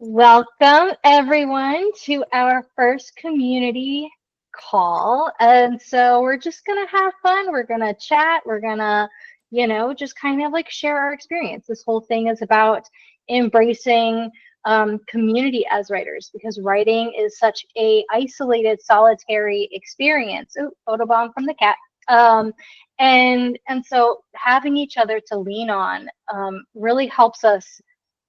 Welcome, everyone, to our first community call. And so we're just going to have fun. We're going to chat. We're going to, just kind of like share our experience. This whole thing is about embracing community as writers because writing is such a isolated, solitary experience. Ooh, photobomb from the cat. Um, and so having each other to lean on really helps us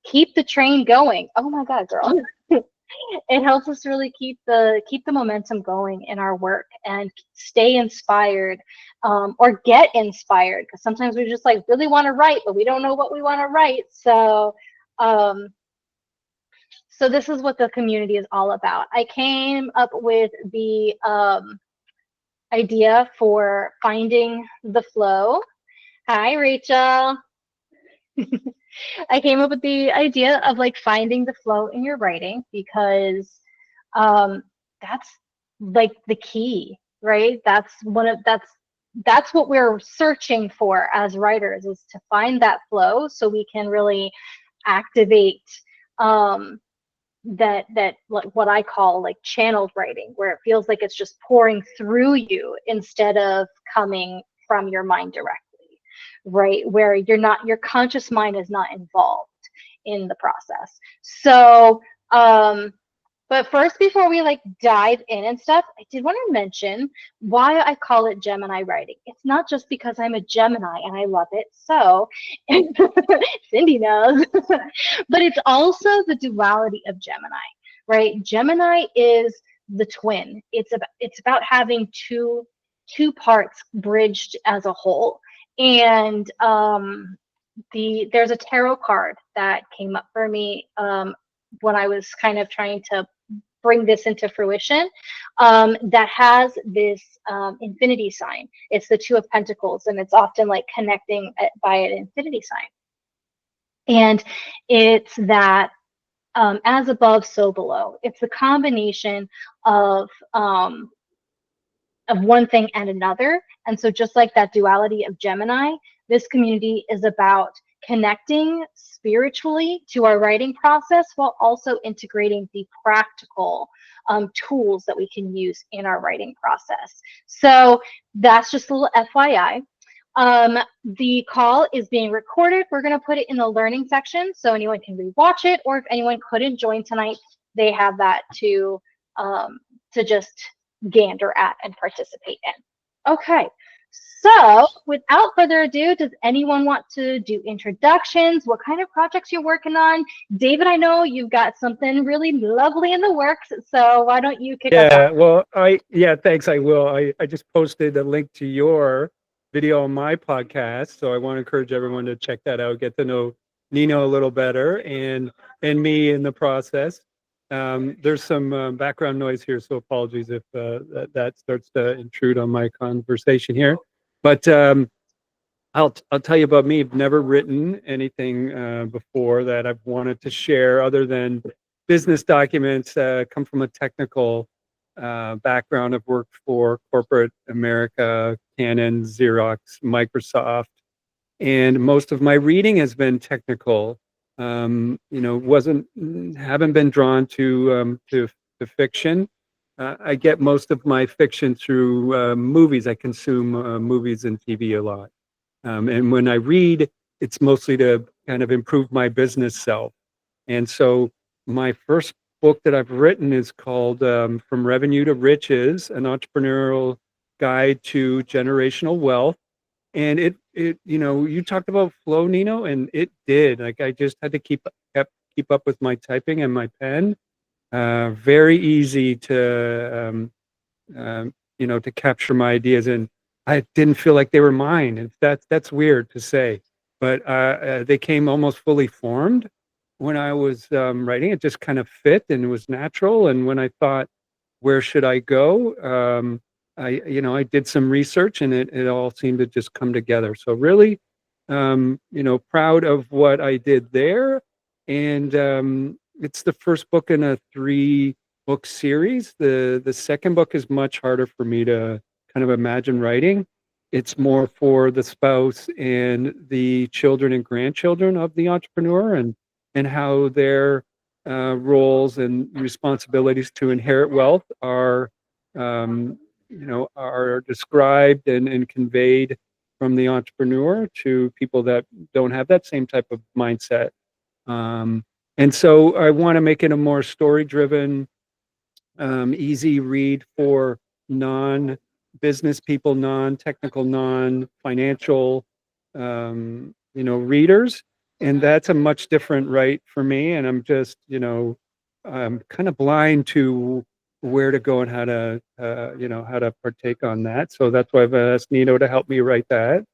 keep the train going. Oh my God, girl. It helps us really keep the momentum going in our work and stay inspired or get inspired because sometimes we just like really want to write but we don't know what we want to write. Um, so this is what the community is all about. I came up with the idea for finding the flow. Hi, Rachel. I came up with the idea of like finding the flow in your writing because um, that's like the key, right? That's what we're searching for as writers is to find that flow so we can really activate um, that like what I call like channeled writing, where it feels like it's just pouring through you instead of coming from your mind directly, right? Where your conscious mind is not involved in the process. So, but first, before we like dive in and stuff, I did want to mention why I call it Gemini writing. It's not just because I'm a Gemini and I love it. So, Cindy knows, but it's also the duality of Gemini, right? Gemini is the twin. It's about having two parts bridged as a whole. And there's a tarot card that came up for me when I was kind of trying to bring this into fruition that has this infinity sign. It's the Two of Pentacles, and it's often like connecting by an infinity sign. And it's that as above, so below. It's the combination of one thing and another. And so just like that duality of Gemini, this community is about connecting spiritually to our writing process while also integrating the practical tools that we can use in our writing process. So that's just a little FYI. The call is being recorded. We're going to put it in the learning section so anyone can rewatch it, or if anyone couldn't join tonight, they have that to just gander at and participate in. Okay, so without further ado, does anyone want to do introductions? What kind of projects you're working on? David, I know you've got something really lovely in the works, so why don't you kick us Yeah, off? well, thanks. I will. I just posted a link to your video on my podcast, so I want to encourage everyone to check that out, get to know Nino a little better, and me in the process. There's some background noise here, so apologies if that starts to intrude on my conversation here. But I'll tell you about me. I've never written anything before that I've wanted to share, other than business documents. Come from a technical background. I've worked for corporate America, Canon, Xerox, Microsoft, and most of my reading has been technical. Wasn't haven't been drawn to fiction. I get most of my fiction through movies. I consume movies and TV a lot. And when I read, it's mostly to kind of improve my business self. And so my first book that I've written is called From Revenue to Riches, an entrepreneurial guide to generational wealth. And you talked about flow, Nino, and it did. Like I just had to keep up with my typing and my pen. Very easy to capture my ideas, and I didn't feel like they were mine. And that's weird to say, but they came almost fully formed when I was writing. It just kind of fit and it was natural. And when I thought, where should I go? I did some research, and it all seemed to just come together. So really, proud of what I did there. And it's the first book in a 3-book series. The second book is much harder for me to kind of imagine writing. It's more for the spouse and the children and grandchildren of the entrepreneur, and how their roles and responsibilities to inherit wealth are, are described and conveyed from the entrepreneur to people that don't have that same type of mindset. And so I want to make it a more story-driven, easy read for non-business people, non-technical, non-financial, readers. And that's a much different right for me. And I'm just, I'm kind of blind to where to go and how to, how to partake on that. So that's why I've asked Nino to help me write that.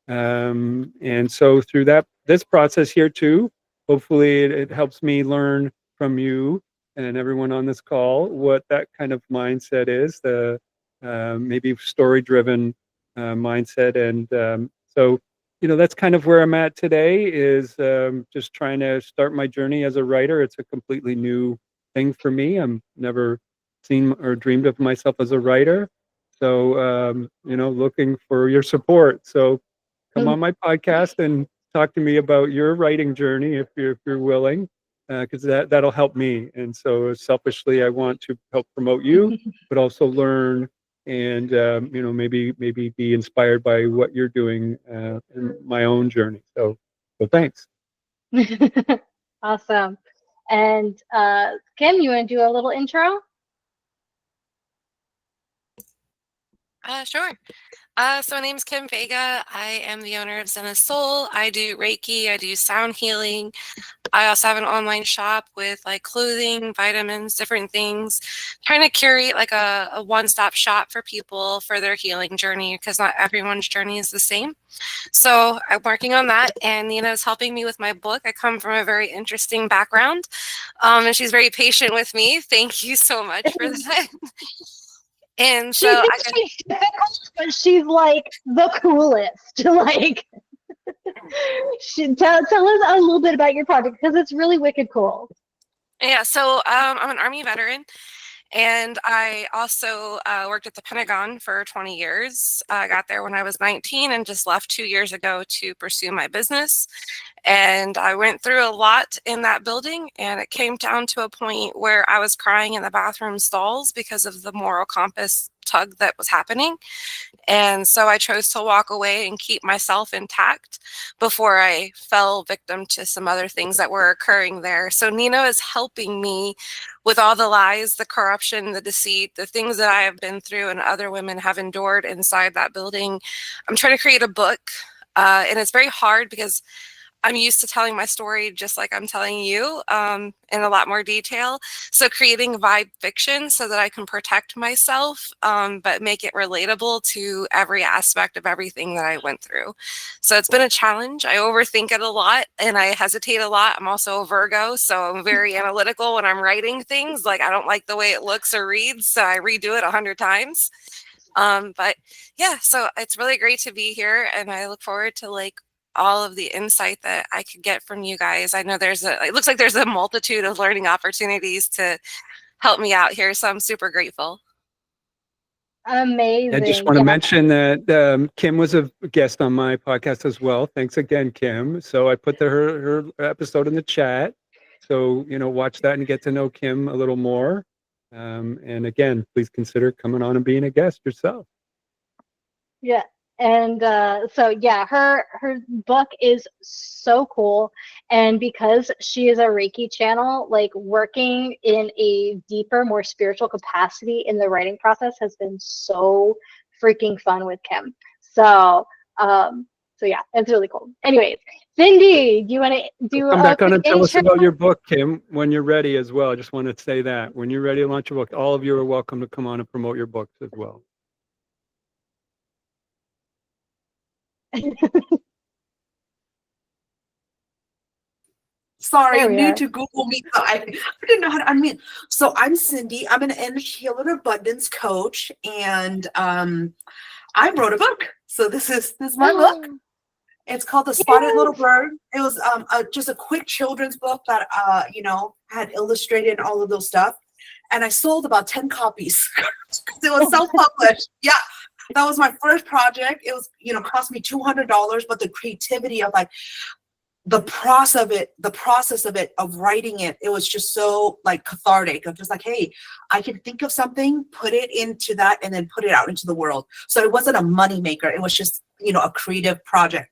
And so through this process here too, hopefully it helps me learn from you and everyone on this call what that kind of mindset is, the maybe story-driven mindset. And so, that's kind of where I'm at today, is just trying to start my journey as a writer. It's a completely new thing for me. I'm never seen or dreamed of myself as a writer. So, looking for your support. So come on my podcast and talk to me about your writing journey if you're willing, because that'll help me. And so selfishly, I want to help promote you, but also learn and maybe be inspired by what you're doing in my own journey. So thanks. Awesome. And Kim, you want to do a little intro? Sure. So my name's Kim Vega. I am the owner of Zen Soul. I do Reiki. I do sound healing. I also have an online shop with like clothing, vitamins, different things. Trying to curate like a one-stop shop for people for their healing journey, because not everyone's journey is the same. So I'm working on that, and Nina's helping me with my book. I come from a very interesting background, and she's very patient with me. Thank you so much for that. And She so thinks she's difficult, but she's like the coolest. Like, tell us a little bit about your project, because it's really wicked cool. yeah, so I'm an Army veteran, and I also worked at the Pentagon for 20 years. I got there when I was 19 and just left 2 years ago to pursue my business. And I went through a lot in that building, and it came down to a point where I was crying in the bathroom stalls because of the moral compass tug that was happening. And so I chose to walk away and keep myself intact before I fell victim to some other things that were occurring there. So Nino is helping me with all the lies, the corruption, the deceit, the things that I have been through and other women have endured inside that building. I'm trying to create a book, and it's very hard because I'm used to telling my story just like I'm telling you, in a lot more detail. So creating vibe fiction so that I can protect myself, but make it relatable to every aspect of everything that I went through. So it's been a challenge. I overthink it a lot and I hesitate a lot. I'm also a Virgo, so I'm very analytical when I'm writing things. Like, I don't like the way it looks or reads, so I redo it 100 times. But yeah, so it's really great to be here, and I look forward to like all of the insight that I could get from you guys. I know it looks like there's a multitude of learning opportunities to help me out here. So I'm super grateful. Amazing. I just want to mention that Kim was a guest on my podcast as well. Thanks again, Kim. So I put her episode in the chat. So, watch that and get to know Kim a little more. And again, please consider coming on and being a guest yourself. Yeah. And so yeah, her book is so cool, and because she is a Reiki channel, like working in a deeper, more spiritual capacity in the writing process has been so freaking fun with Kim. So yeah, it's really cool. Anyways, Cindy, do you want to do come back on and tell us intro? about your book, Kim, when you're ready as well. I just want to say that when you're ready to launch your book, all of you are welcome to come on and promote your books as well. Sorry, I'm new to Google Meet, so I didn't know how to unmute. So I'm Cindy. I'm an energy healer and abundance coach, and I wrote a book. So this is my book. It's called The Spotted Little Bird. It was just a quick children's book that had illustrated all of those stuff, and I sold about 10 copies. It was self-published. Yeah. That was my first project. It was, cost me $200, but the creativity of like the process of it, of writing it, it was just so like cathartic. Of just like, hey, I can think of something, put it into that, and then put it out into the world. So it wasn't a money maker. It was just, you know, a creative project.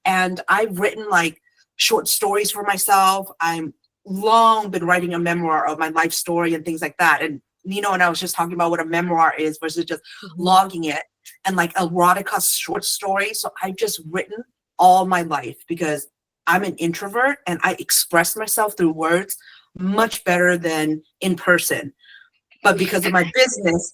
And I've written like short stories for myself. I'm long been writing a memoir of my life story and things like that. And Nino and I was just talking about what a memoir is versus just logging it, and like erotica short stories. So I've just written all my life because I'm an introvert and I express myself through words much better than in person. But because of my business,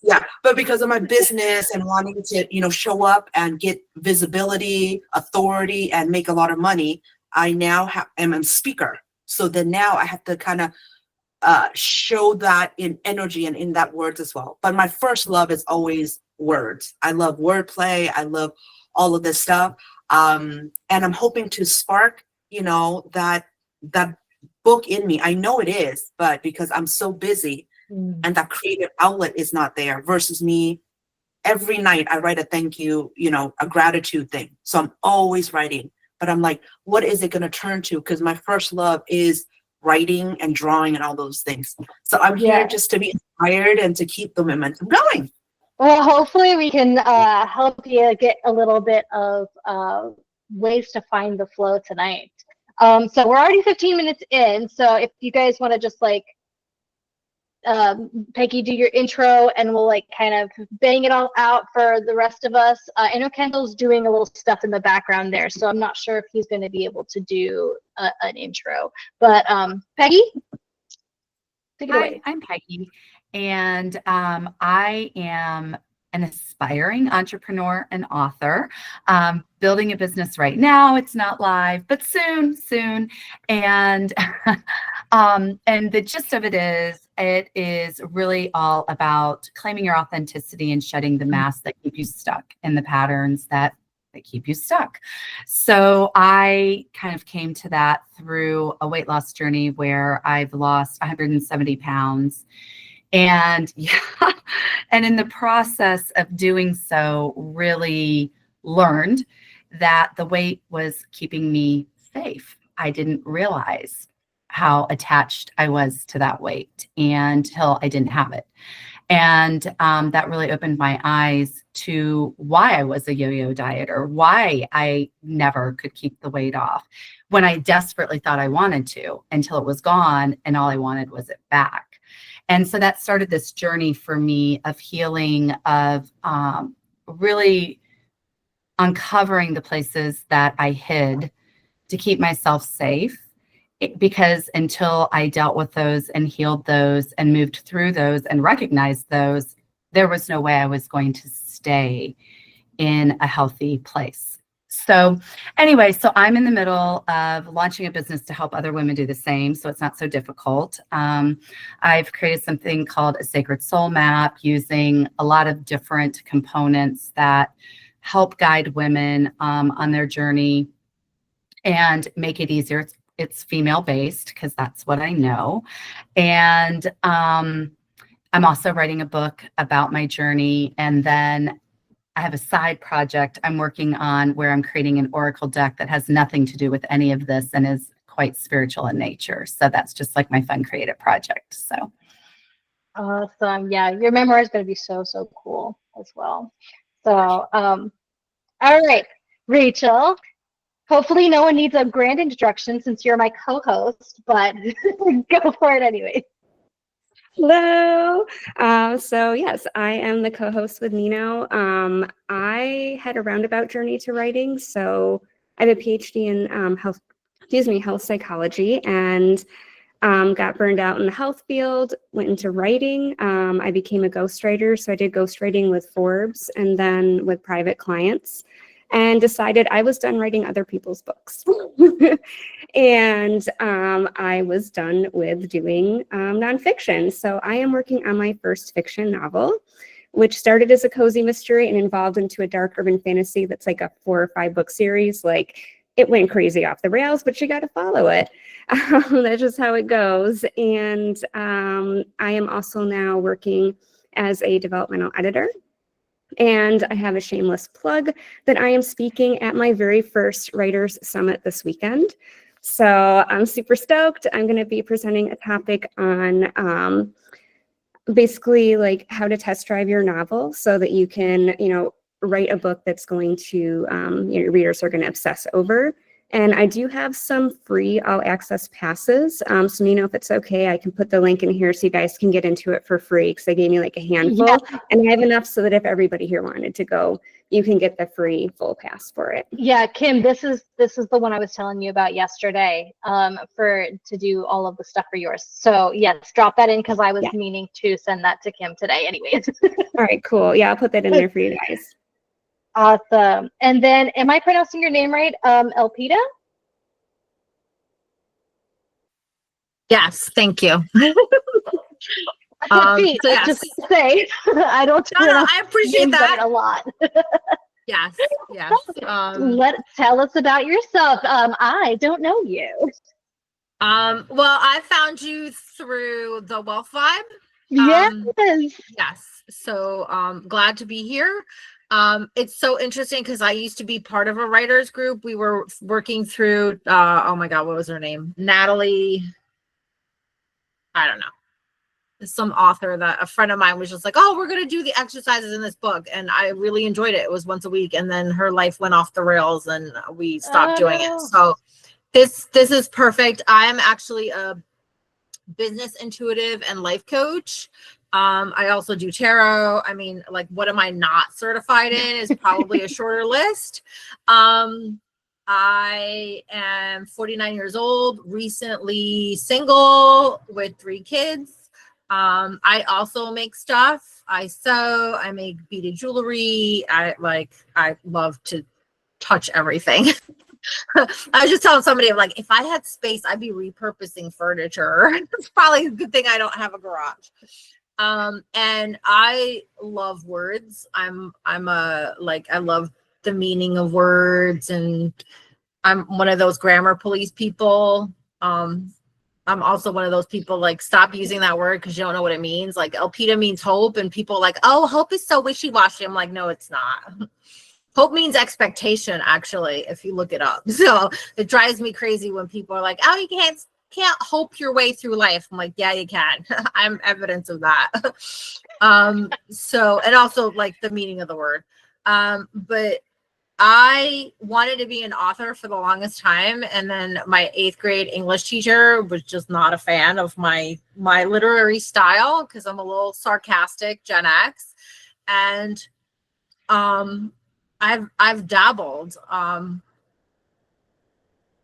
and wanting to, you know, show up and get visibility, authority, and make a lot of money, I now am a speaker. So then now I have to kind of show that in energy and in that words as well. But my first love is always words. I love wordplay. I love all of this stuff. And I'm hoping to spark, you know, that book in me. I know it is, but because I'm so busy and that creative outlet is not there, versus me, every night I write a thank you, you know, a gratitude thing. So I'm always writing, but I'm like, what is it going to turn to? Because my first love is writing and drawing and all those things. So I'm here just to be inspired and to keep the momentum going. Well, hopefully we can help you get a little bit of ways to find the flow tonight. So we're already 15 minutes in. So if you guys want to just like, Peggy, do your intro, and we'll like kind of bang it all out for the rest of us. I know Kendall's doing a little stuff in the background there, so I'm not sure if he's going to be able to do an intro. But Peggy, take it away. Hi, I'm Peggy, and I am an aspiring entrepreneur and author, building a business right now. It's not live, but soon. And and the gist of it is really all about claiming your authenticity and shedding the masks that keep you stuck in the patterns that keep you stuck. So I kind of came to that through a weight loss journey where I've lost 170 pounds. And and in the process of doing so, really learned that the weight was keeping me safe. I didn't realize how attached I was to that weight until I didn't have it. And that really opened my eyes to why I was a yo-yo dieter, why I never could keep the weight off when I desperately thought I wanted to, until it was gone and all I wanted was it back. And so that started this journey for me of healing, of really uncovering the places that I hid to keep myself safe. Because until I dealt with those and healed those and moved through those and recognized those, there was no way I was going to stay in a healthy place. So anyway, so I'm in the middle of launching a business to help other women do the same, so it's not so difficult. I've created something called a sacred soul map using a lot of different components that help guide women on their journey and make it easier. It's female-based because that's what I know. And I'm also writing a book about my journey. And then I have a side project I'm working on where I'm creating an oracle deck that has nothing to do with any of this and is quite spiritual in nature. So that's just like my fun creative project. So awesome. Yeah, your memoir is going to be so cool as well. So all right, Rachel, hopefully no one needs a grand introduction since you're my co-host, but go for it anyway. Hello. So yes, I am the co-host with Nino. I had a roundabout journey to writing. So I have a PhD in health psychology, and got burned out in the health field, went into writing. I became a ghostwriter. So I did ghostwriting with Forbes and then with private clients, and decided I was done writing other people's books. And I was done with doing nonfiction. So I am working on my first fiction novel, which started as a cozy mystery and evolved into a dark urban fantasy that's like a 4 or 5 book series. Like, it went crazy off the rails, but you got to follow it. That's just how it goes. And I am also now working as a developmental editor. And I have a shameless plug that I am speaking at my very first Writers Summit this weekend. So I'm super stoked. I'm going to be presenting a topic on basically like how to test drive your novel so that you can, write a book that's going to, your readers are going to obsess over. And I do have some free all access passes. So if it's okay, I can put the link in here so you guys can get into it for free because they gave me like a handful. Yeah. And I have enough so that if everybody here wanted to go, you can get the free full pass for it. Yeah, Kim, this is the one I was telling you about yesterday, to do all of the stuff for yours. So yes, drop that in because I was meaning to send that to Kim today anyways. All right, cool. Yeah, I'll put that in there for you guys. Awesome. And then, am I pronouncing your name right? Elpida? Yes, thank you. Just to say, I don't No, I appreciate names that right a lot. Yes. Tell us about yourself. I don't know you. Well, I found you through the Wealth Vibe. Yes. Yes. So glad to be here. It's so interesting because I used to be part of a writers group. We were working through oh my God, what was her name? Natalie. I don't know. Some author that a friend of mine was just like, oh, we're going to do the exercises in this book. And I really enjoyed it. It was once a week. And then her life went off the rails and we stopped doing it. So this is perfect. I am actually a business intuitive and life coach. I also do tarot. I mean, like, what am I not certified in is probably a shorter list. I am 49 years old, recently single with 3 kids. I also make stuff. I sew, I make beaded jewelry. I love to touch everything. I was just telling somebody, like, if I had space, I'd be repurposing furniture. It's probably a good thing I don't have a garage. And I love words. I love the meaning of words, and I'm one of those grammar police people. I'm also one of those people like, stop using that word because you don't know what it means. Like, Elpida means hope, and people are like, oh, hope is so wishy-washy. I'm like, no, it's not. Hope means expectation, actually, if you look it up. So it drives me crazy when people are like, oh, you can't hope your way through life. I'm like, yeah, you can. I'm evidence of that. So, and also like the meaning of the word. But I wanted to be an author for the longest time. And then my 8th grade English teacher was just not a fan of my literary style because I'm a little sarcastic Gen X. And I've dabbled.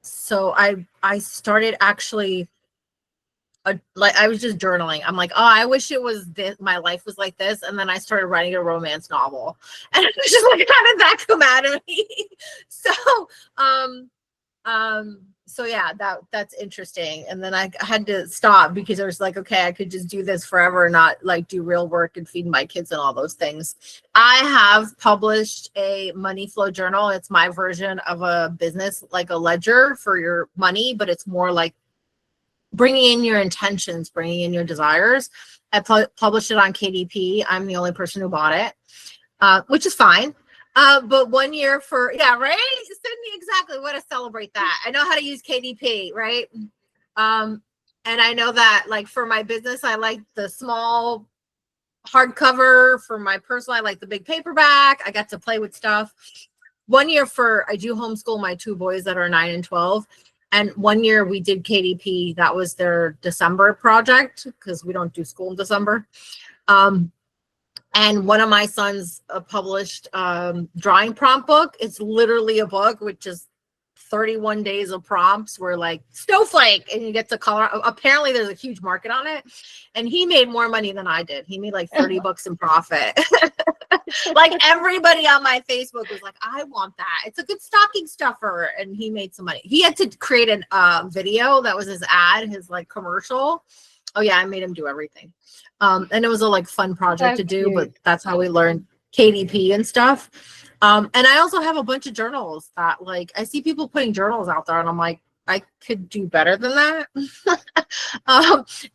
So I started actually I was just journaling. I'm like, oh, I wish it was this, my life was like this. And then I started writing a romance novel. And it was just like, how did that come out of me? So yeah, that's interesting. And then I had to stop because I was like, okay, I could just do this forever, not like do real work and feed my kids and all those things. I have published a money flow journal. It's my version of a business, like a ledger for your money, but it's more like bringing in your intentions, bringing in your desires. I published it on KDP. I'm the only person who bought it, which is fine. But 1 year for, yeah, right? Sydney, exactly. Way to celebrate that. I know how to use KDP, right? And I know that, like, for my business, I like the small hardcover. For my personal, I like the big paperback. I got to play with stuff. 1 year I do homeschool my 2 boys that are 9 and 12. And 1 year we did KDP. That was their December project because we don't do school in December. And one of my sons published drawing prompt book. It's literally a book with just 31 days of prompts where like snowflake and you get to color. Apparently there's a huge market on it. And he made more money than I did. He made like 30 bucks in profit. Like everybody on my Facebook was like, I want that. It's a good stocking stuffer. And he made some money. He had to create a video that was his ad, his like commercial. Oh yeah, I made him do everything. And it was a like fun project to do, but that's how we learned KDP and stuff. And I also have a bunch of journals that like, I see people putting journals out there and I'm like, I could do better than that.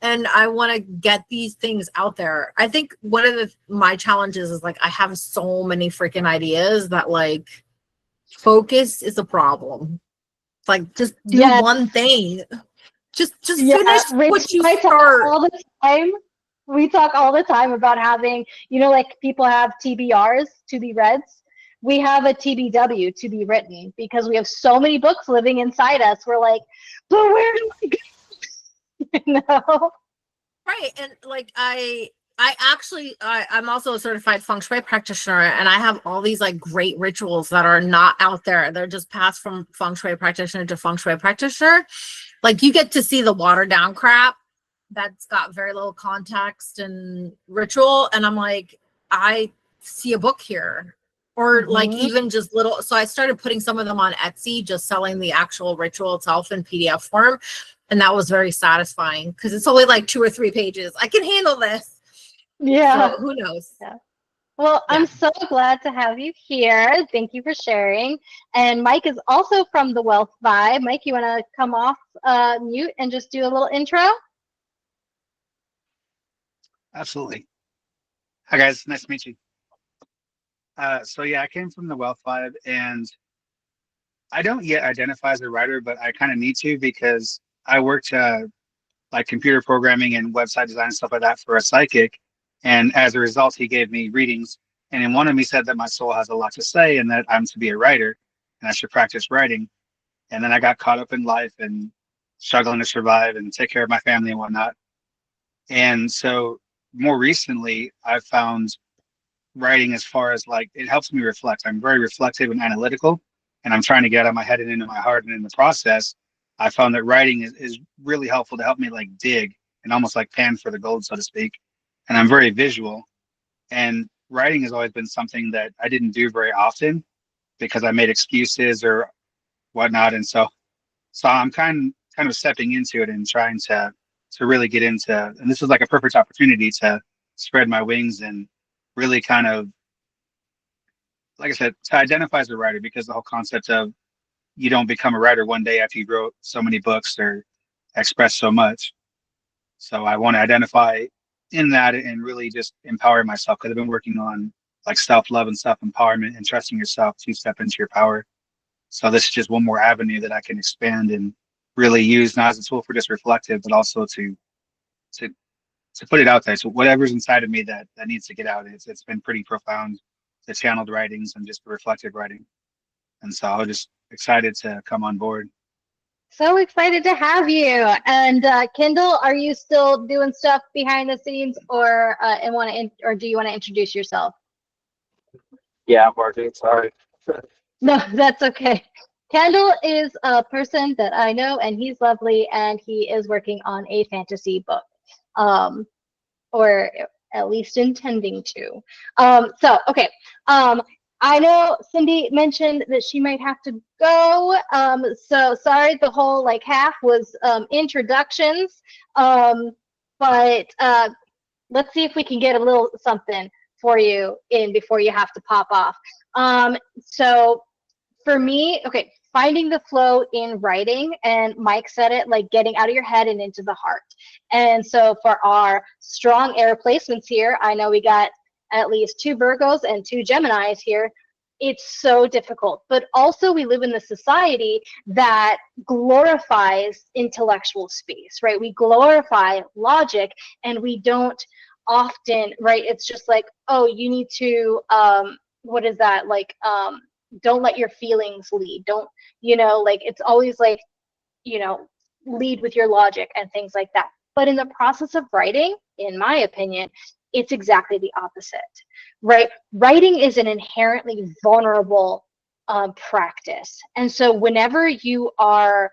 And I want to get these things out there. I think one of my challenges is like, I have so many freaking ideas that like focus is a problem. Like just do Yes. one thing. Just Yeah, finish Rich what you and I talk start. all the time. We talk all the time about having, like people have TBRs, to be reads. We have a TBW, to be written, because we have so many books living inside us. We're like, but where do I go? Right. And like I'm also a certified feng shui practitioner, and I have all these like great rituals that are not out there. They're just passed from feng shui practitioner to feng shui practitioner. Like you get to see the watered down crap that's got very little context and ritual. And I'm like, I see a book here. Or like even just little. So I started putting some of them on Etsy, just selling the actual ritual itself in PDF form. And that was very satisfying because it's only like 2 or 3 pages. I can handle this. Yeah. So who knows? Yeah. Well, Yeah. I'm so glad to have you here. Thank you for sharing. And Mike is also from the Wealth Vibe. Mike, you want to come off mute and just do a little intro? Absolutely. Hi guys, nice to meet you. So yeah, I came from the Wealth Vibe, and I don't yet identify as a writer, but I kind of need to because I worked like computer programming and website design and stuff like that for a psychic, and as a result, he gave me readings, and in one of them he said that my soul has a lot to say and that I'm to be a writer and I should practice writing. And then I got caught up in life and struggling to survive and take care of my family and whatnot. And so more recently, I've found writing as far as like it helps me reflect. I'm very reflective and analytical, and I'm trying to get out of my head and into my heart. And in the process, I found that writing is really helpful to help me like dig and almost like pan for the gold, so to speak. And I'm very visual, and writing has always been something that I didn't do very often because I made excuses or whatnot. And so I'm kind of stepping into it and trying to really get into. And this is like a perfect opportunity to spread my wings and really kind of, like I said, to identify as a writer, because the whole concept of you don't become a writer one day after you wrote so many books or express so much. So I want to identify in that and really just empower myself, because I've been working on like self-love and self-empowerment and trusting yourself to step into your power. So this is just one more avenue that I can expand and really use, not as a tool for just reflective, but also to to put it out there. So whatever's inside of me that needs to get out, it's been pretty profound, the channeled writings and just the reflective writing. And so I was just excited to come on board. So excited to have you. And Kendall, are you still doing stuff behind the scenes, or or do you want to introduce yourself? Yeah, I'm working. Sorry. No, that's okay. Kendall is a person that I know, and he's lovely, and he is working on a fantasy book, or at least intending to. Okay. I know Cindy mentioned that she might have to go. So sorry, the whole like half was introductions. But let's see if we can get a little something for you in before you have to pop off. So for me, okay, finding the flow in writing, and Mike said it, like getting out of your head and into the heart. And so for our strong air placements here, I know we got at least 2 Virgos and 2 Geminis here. It's so difficult, but also we live in a society that glorifies intellectual space, right? We glorify logic, and we don't often, right? It's just like, oh, you need to, what is that? Like, don't let your feelings lead. Don't, like it's always like, lead with your logic and things like that. But in the process of writing, in my opinion, it's exactly the opposite, right? Writing is an inherently vulnerable practice. And so whenever you are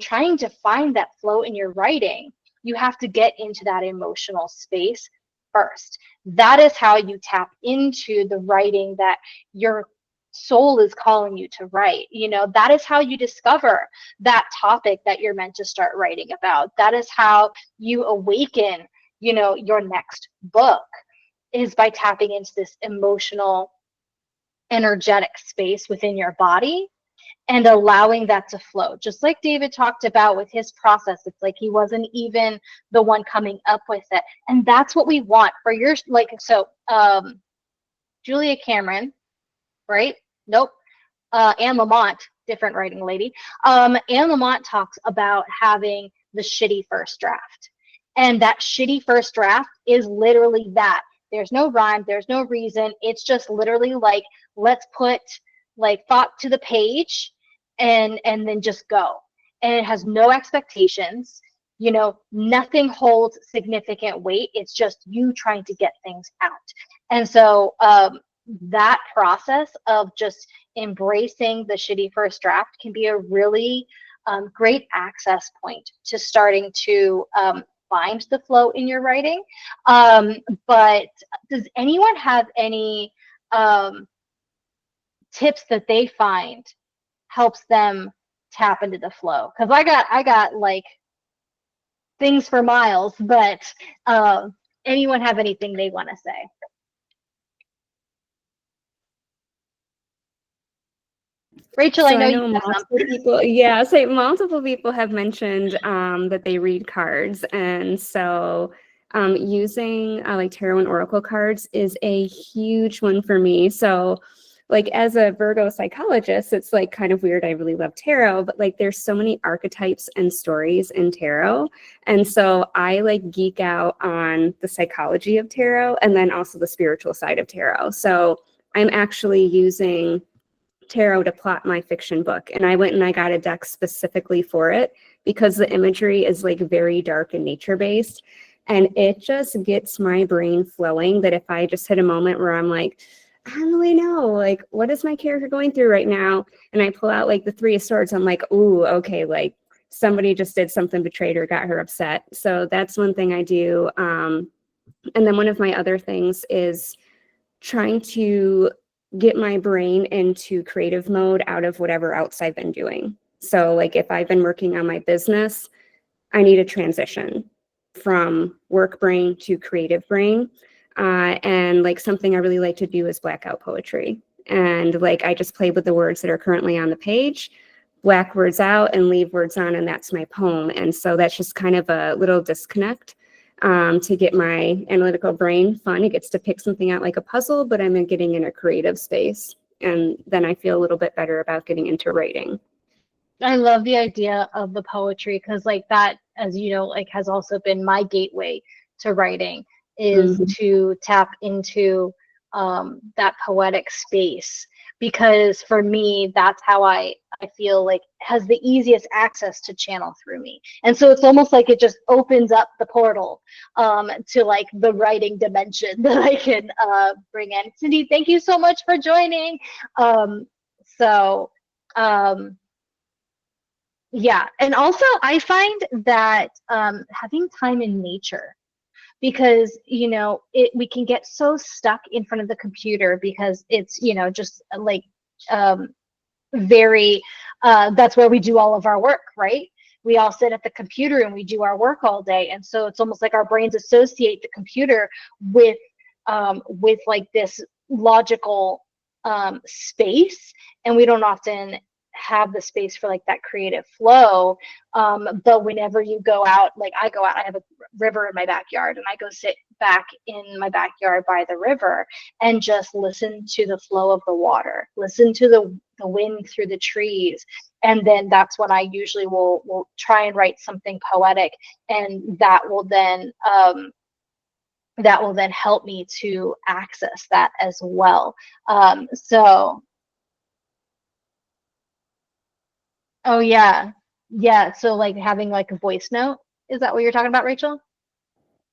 trying to find that flow in your writing, you have to get into that emotional space first. That is how you tap into the writing that your soul is calling you to write. That is how you discover that topic that you're meant to start writing about. That is how you awaken, your next book, is by tapping into this emotional, energetic space within your body and allowing that to flow. Just like David talked about with his process, it's like he wasn't even the one coming up with it. And that's what we want for your, Julia Cameron, right? Nope. Anne Lamont, different writing lady. Anne Lamott talks about having the shitty first draft. And that shitty first draft is literally that. There's no rhyme, there's no reason. It's just literally like, let's put like thought to the page and then just go. And it has no expectations. You know, nothing holds significant weight. It's just you trying to get things out. And so that process of just embracing the shitty first draft can be a really great access point to starting to find the flow in your writing. But does anyone have any tips that they find helps them tap into the flow? Because I got like things for miles, but anyone have anything they want to say? Rachel, So I know you have multiple people. Yeah, so multiple people have mentioned that they read cards, and so using like tarot and oracle cards is a huge one for me. So, like as a Virgo psychologist, it's like kind of weird. I really love tarot, but like there's so many archetypes and stories in tarot, and so I like geek out on the psychology of tarot and then also the spiritual side of tarot. So I'm actually using tarot to plot my fiction book, and I went and I got a deck specifically for it because the imagery is like very dark and nature based, and it just gets my brain flowing. That if I just hit a moment where I'm like, I don't really know, like what is my character going through right now, and I pull out like the Three of Swords, I'm like, ooh, okay, like somebody just did something, betrayed her, got her upset. So that's one thing I do. And then one of my other things is trying to get my brain into creative mode out of whatever else I've been doing. So like if I've been working on my business, I need a transition from work brain to creative brain. And like something I really like to do is blackout poetry. And like I just play with the words that are currently on the page, black words out and leave words on, and that's my poem. And so that's just kind of a little disconnect to get my analytical brain fun. It gets to pick something out like a puzzle, but I'm getting in a creative space. And then I feel a little bit better about getting into writing. I love the idea of the poetry because like that, as you know, like has also been my gateway to writing, is to tap into that poetic space. Because for me, that's how I feel like has the easiest access to channel through me. And so it's almost like it just opens up the portal to like the writing dimension that I can bring in. Cindy, thank you so much for joining. Yeah, and also I find that having time in nature, because you know we can get so stuck in front of the computer because it's just like very that's where we do all of our work, right? We all sit at the computer and we do our work all day, and so it's almost like our brains associate the computer with like this logical space, and we don't often have the space for like that creative flow. But whenever you go out, like I go out, I have a river in my backyard, and I go sit back in my backyard by the river and just listen to the flow of the water, listen to the wind through the trees. And then that's when I usually will try and write something poetic, and that will then help me to access that as well. Oh yeah. So like having like a voice note, is that what you're talking about, Rachel?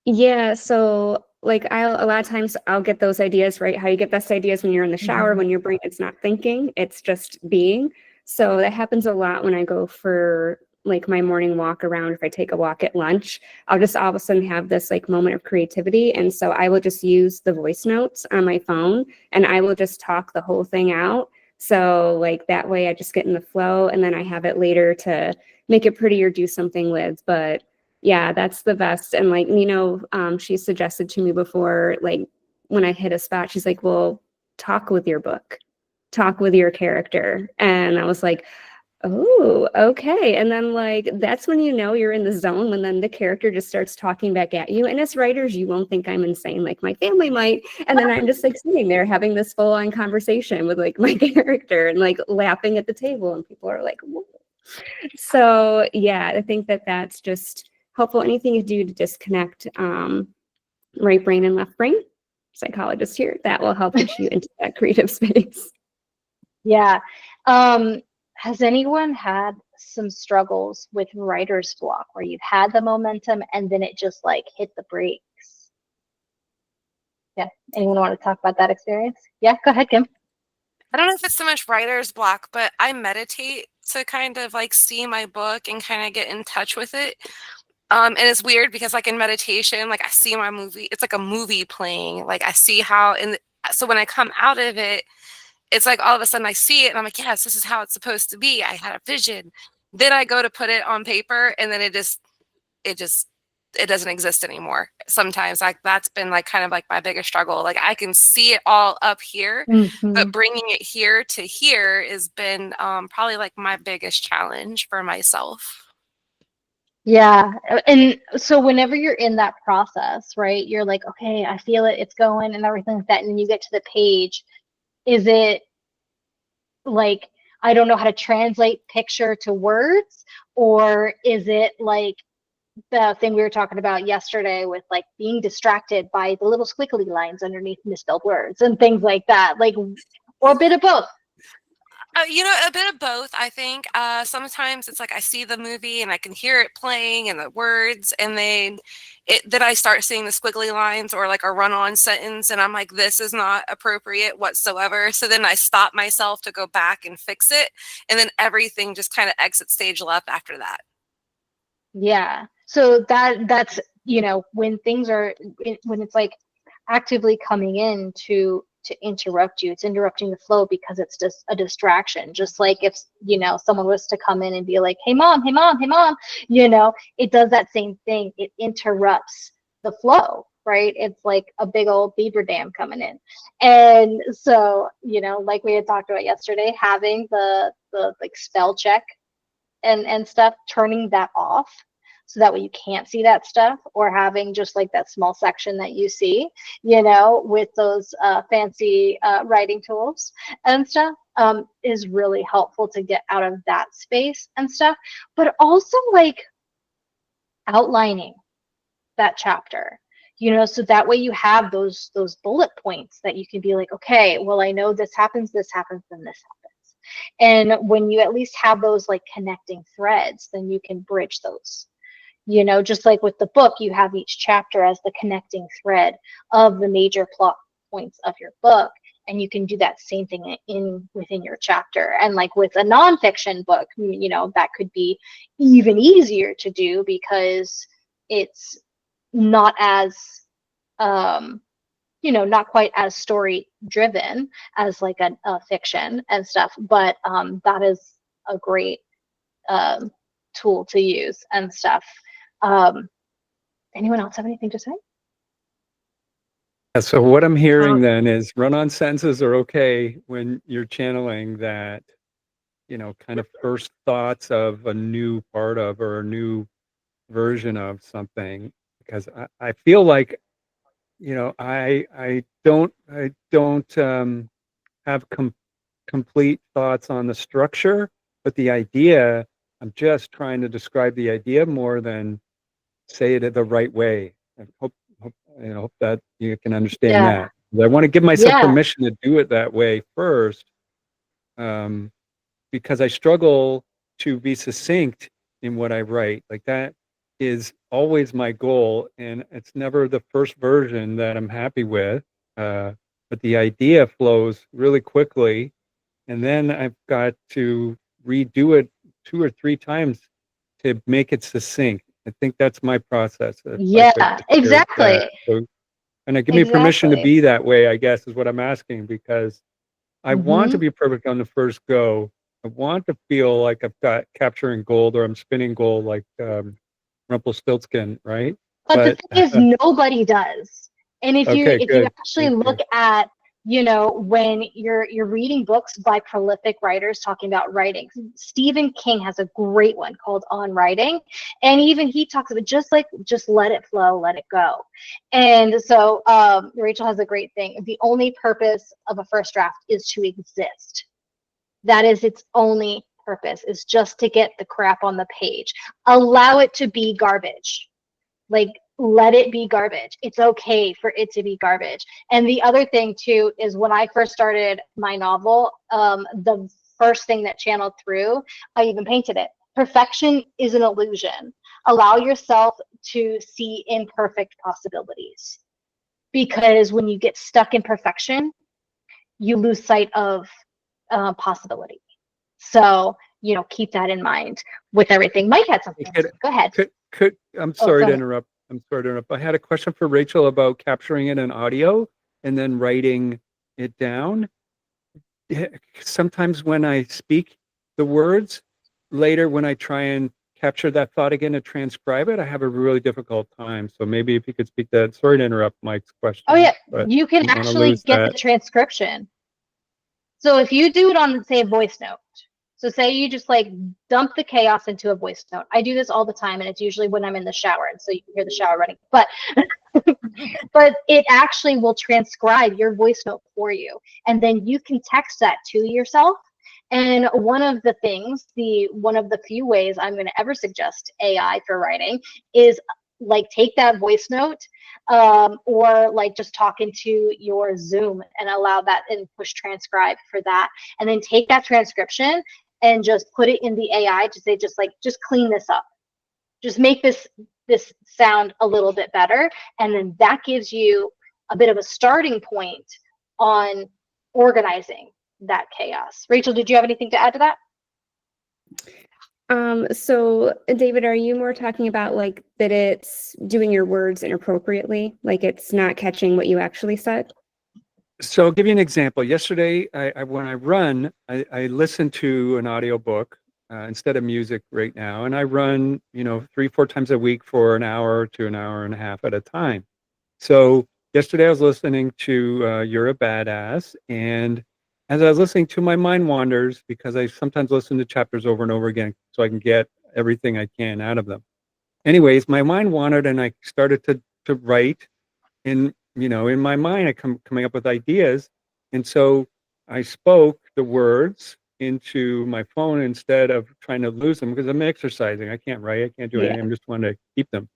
Yeah, so like a lot of times I'll get those ideas, right? How you get best ideas when you're in the shower, when your brain is not thinking, it's just being. So that happens a lot when I go for like my morning walk around. If I take a walk at lunch, I'll just all of a sudden have this like moment of creativity. And so I will just use the voice notes on my phone and I will just talk the whole thing out. So like that way I just get in the flow, and then I have it later to make it pretty or do something with. But yeah, that's the best. And like, she suggested to me before, like when I hit a spot, she's like, well, talk with your book, talk with your character. And I was like, oh, okay. And then like that's when you know you're in the zone, when then the character just starts talking back at you. And as writers, you won't think I'm insane, like my family might. And then I'm just like sitting there having this full-on conversation with like my character and like laughing at the table, and people are like, whoa. So yeah, I think that that's just helpful. Anything you do to disconnect right brain and left brain, psychologist here, that will help get you into that creative space. Yeah. Has anyone had some struggles with writer's block where you've had the momentum and then it just like hit the brakes? Yeah. Anyone want to talk about that experience? Yeah, go ahead, Kim. I don't know if it's so much writer's block, but I meditate to kind of like see my book and kind of get in touch with it. And it's weird because like in meditation, like I see my movie, it's like a movie playing. Like I see how, so when I come out of it, it's like all of a sudden I see it and I'm like, yes, this is how it's supposed to be. I had a vision. Then I go to put it on paper and then it doesn't exist anymore. Sometimes like that's been like kind of like my biggest struggle. Like I can see it all up here, but bringing it here to here has been probably like my biggest challenge for myself. Yeah. And so whenever you're in that process, right, you're like, okay, I feel it, it's going and everything like that. And then you get to the page. Is it like, I don't know how to translate picture to words? Or is it like the thing we were talking about yesterday with like being distracted by the little squiggly lines underneath misspelled words and things like that? Like, or a bit of both? A bit of both, I think. Sometimes it's like I see the movie and I can hear it playing and the words, and then I start seeing the squiggly lines or like a run-on sentence, and I'm like, this is not appropriate whatsoever. So then I stop myself to go back and fix it, and then everything just kind of exits stage left after that. Yeah. So that's, when things are, when it's like actively coming in to interrupt you, it's interrupting the flow because it's just a distraction. Just like if someone was to come in and be like, hey mom, it does that same thing. It interrupts the flow, right? It's like a big old beaver dam coming in. And so like we had talked about yesterday, having the like spell check and stuff, turning that off so that way you can't see that stuff, or having just like that small section that you see, with those fancy writing tools and stuff, is really helpful to get out of that space and stuff. But also like outlining that chapter, so that way you have those bullet points that you can be like, okay, well, I know this happens, then this happens. And when you at least have those like connecting threads, then you can bridge those. Just like with the book, you have each chapter as the connecting thread of the major plot points of your book, and you can do that same thing within your chapter. And like with a nonfiction book, that could be even easier to do because it's not as not quite as story driven as like a fiction and stuff, but that is a great tool to use and stuff. Anyone else have anything to say? So what I'm hearing then is run-on sentences are okay when you're channeling that, kind of first thoughts of a new part of or a new version of something, because I feel like, I don't have complete thoughts on the structure, but the idea, I'm just trying to describe the idea more than say it the right way. I hope that you can understand that. I want to give myself permission to do it that way first, because I struggle to be succinct in what I write. Like that is always my goal, and it's never the first version that I'm happy with. But the idea flows really quickly, and then I've got to redo it 2 or 3 times to make it succinct. I think that's my process. Yeah, exactly. So, and I give me permission to be that way, I guess, is what I'm asking, because I want to be perfect on the first go. I want to feel like I've got capturing gold, or I'm spinning gold like Rumpelstiltskin, right? But the thing is, nobody does. And if you actually look at you know, when you're reading books by prolific writers talking about writing. Stephen King has a great one called On Writing, and even he talks about just let it flow, let it go. And so Rachel has a great thing. The only purpose of a first draft is to exist. That is its only purpose, is just to get the crap on the page. Allow it to be garbage. Like, let it be garbage. It's okay for it to be garbage. And the other thing too is when I first started my novel, the first thing that channeled through, I even painted it. Perfection is an illusion. Allow yourself to see imperfect possibilities. Because when you get stuck in perfection, you lose sight of possibility. So, you know, keep that in mind with everything. Mike had something. Go ahead. I'm sorry to interrupt. I had a question for Rachel about capturing it in audio and then writing it down. Sometimes when I speak the words, later when I try and capture that thought again and transcribe it, I have a really difficult time. So maybe if you could speak that. Sorry to interrupt Mike's question. Oh yeah, you can actually get the transcription. So if you do it on, say, a voice note, so say you just like dump the chaos into a voice note. I do this all the time, and it's usually when I'm in the shower, and so you can hear the shower running. But but it actually will transcribe your voice note for you, and then you can text that to yourself. And one of the things, one of the few ways I'm going to ever suggest AI for writing is like take that voice note, or like just talk into your Zoom and allow that and push transcribe for that, and then take that transcription and just put it in the AI to say just clean this up, just make this sound a little bit better, and then that gives you a bit of a starting point on organizing that chaos. Rachel, did you have anything to add to that? So David, are you more talking about like that it's doing your words inappropriately, like it's not catching what you actually said? So I'll give you an example. Yesterday, when I run, I listen to an audiobook instead of music right now, and I run, 3-4 times a week for an hour to an hour and a half at a time. So yesterday I was listening to You're a Badass, and as I was listening to, my mind wanders because I sometimes listen to chapters over and over again so I can get everything I can out of them. Anyways, my mind wandered and I started to write in my mind. I coming up with ideas, and so I spoke the words into my phone instead of trying to lose them because I'm exercising. I can't write. I can't do anything. I'm just wanting to keep them.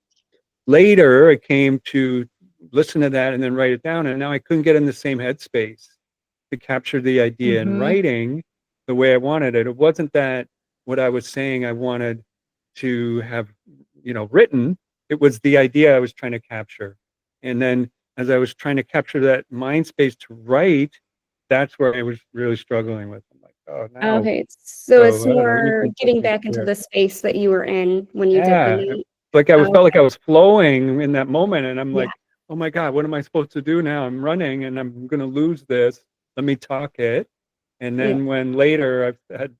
Later, I came to listen to that and then write it down, and now I couldn't get in the same headspace to capture the idea in writing the way I wanted it. It wasn't that what I was saying I wanted to have, written. It was the idea I was trying to capture. And then as I was trying to capture that mind space to write, that's where I was really struggling with. I'm like, oh, now. Okay, so it's I don't know, more getting back into the space that you were in when you did the note. Like I felt like I was flowing in that moment, and I'm like, oh my God, what am I supposed to do now? I'm running and I'm going to lose this. Let me talk it. And then when later I had,